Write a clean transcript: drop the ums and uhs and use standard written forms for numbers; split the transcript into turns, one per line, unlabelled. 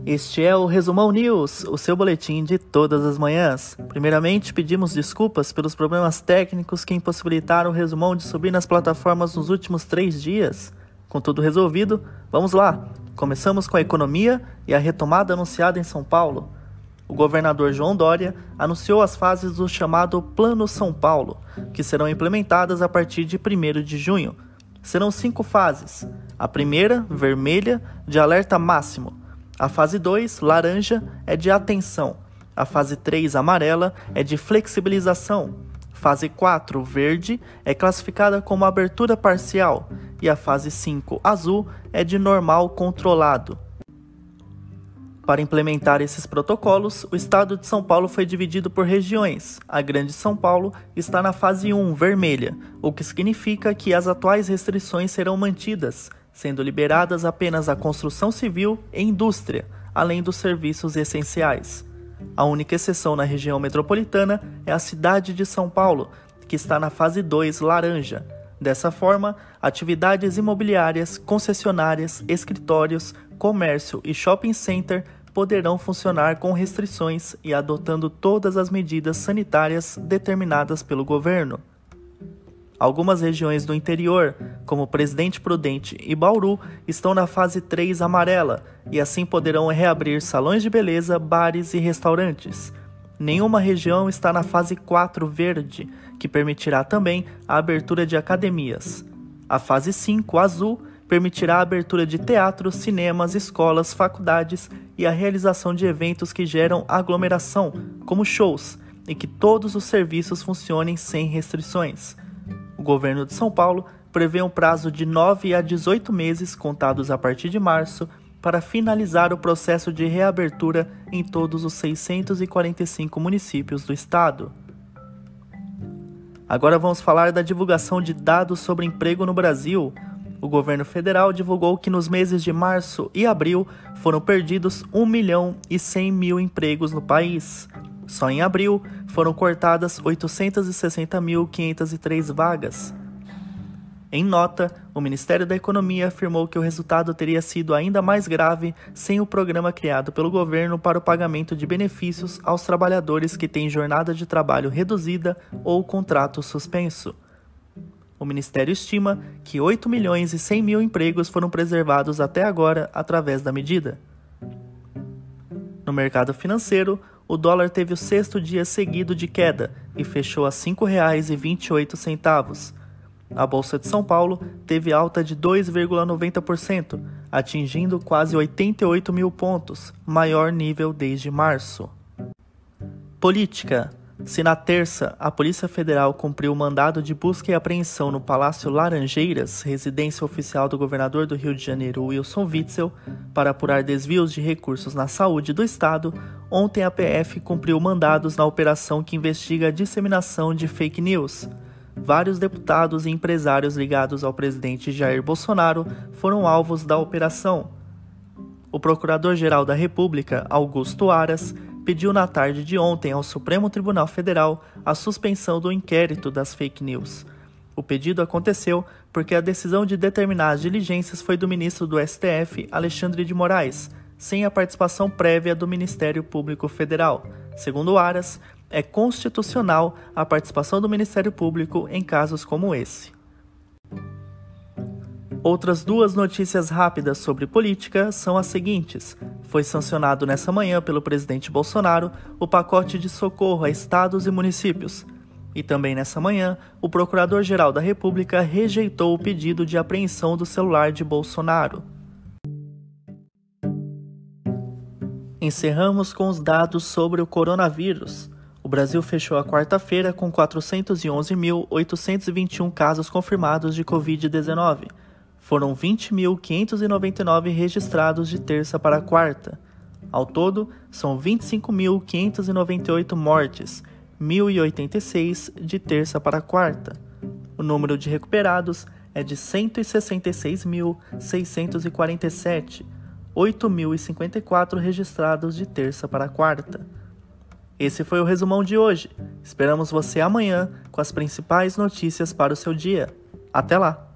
Este é o Resumão News, o seu boletim de todas as manhãs. Primeiramente, pedimos desculpas pelos problemas técnicos que impossibilitaram o Resumão de subir nas plataformas nos últimos 3 dias. Com tudo resolvido, vamos lá! Começamos com a economia e a retomada anunciada em São Paulo. O governador João Dória anunciou as fases do chamado Plano São Paulo, que serão implementadas a partir de 1º de junho. Serão 5 fases. A primeira, vermelha, de alerta máximo. A fase 2, laranja, é de atenção. A fase 3, amarela, é de flexibilização. Fase 4, verde, é classificada como abertura parcial. E a fase 5, azul, é de normal controlado. Para implementar esses protocolos, o estado de São Paulo foi dividido por regiões. A Grande São Paulo está na fase 1, vermelha, o que significa que as atuais restrições serão mantidas, sendo liberadas apenas a construção civil e indústria, além dos serviços essenciais. A única exceção na região metropolitana é a cidade de São Paulo, que está na fase 2, laranja. Dessa forma, atividades imobiliárias, concessionárias, escritórios, comércio e shopping center poderão funcionar com restrições e adotando todas as medidas sanitárias determinadas pelo governo. Algumas regiões do interior, como Presidente Prudente e Bauru, estão na fase 3 amarela e assim poderão reabrir salões de beleza, bares e restaurantes. Nenhuma região está na fase 4 verde, que permitirá também a abertura de academias. A fase 5 azul permitirá a abertura de teatros, cinemas, escolas, faculdades e a realização de eventos que geram aglomeração, como shows, e que todos os serviços funcionem sem restrições. O governo de São Paulo prevê um prazo de 9 a 18 meses, contados a partir de março, para finalizar o processo de reabertura em todos os 645 municípios do estado. Agora vamos falar da divulgação de dados sobre emprego no Brasil. O governo federal divulgou que nos meses de março e abril foram perdidos 1.100.000 empregos no país. Só em abril foram cortadas 860.503 vagas. Em nota, o Ministério da Economia afirmou que o resultado teria sido ainda mais grave sem o programa criado pelo governo para o pagamento de benefícios aos trabalhadores que têm jornada de trabalho reduzida ou contrato suspenso. O Ministério estima que 8.100.000 empregos foram preservados até agora através da medida. No mercado financeiro, o dólar teve o 6º dia seguido de queda e fechou a R$ 5,28. A Bolsa de São Paulo teve alta de 2,90%, atingindo quase 88 mil pontos, maior nível desde março. Política. Se na terça a Polícia Federal cumpriu o mandado de busca e apreensão no Palácio Laranjeiras, residência oficial do governador do Rio de Janeiro, Wilson Witzel, para apurar desvios de recursos na saúde do estado, ontem a PF cumpriu mandados na operação que investiga a disseminação de fake news. Vários deputados e empresários ligados ao presidente Jair Bolsonaro foram alvos da operação. O Procurador-Geral da República, Augusto Aras, pediu na tarde de ontem ao Supremo Tribunal Federal a suspensão do inquérito das fake news. O pedido aconteceu porque a decisão de determinar as diligências foi do ministro do STF, Alexandre de Moraes, sem a participação prévia do Ministério Público Federal. Segundo Aras, é constitucional a participação do Ministério Público em casos como esse. Outras 2 notícias rápidas sobre política são as seguintes. Foi sancionado nessa manhã pelo presidente Bolsonaro o pacote de socorro a estados e municípios. E também nessa manhã, o Procurador-Geral da República rejeitou o pedido de apreensão do celular de Bolsonaro. Encerramos com os dados sobre o coronavírus. O Brasil fechou a quarta-feira com 411.821 casos confirmados de Covid-19. Foram 20.599 registrados de terça para quarta. Ao todo, são 25.598 mortes, 1.086 de terça para quarta. O número de recuperados é de 166.647, 8.054 registrados de terça para quarta. Esse foi o resumão de hoje. Esperamos você amanhã com as principais notícias para o seu dia. Até lá!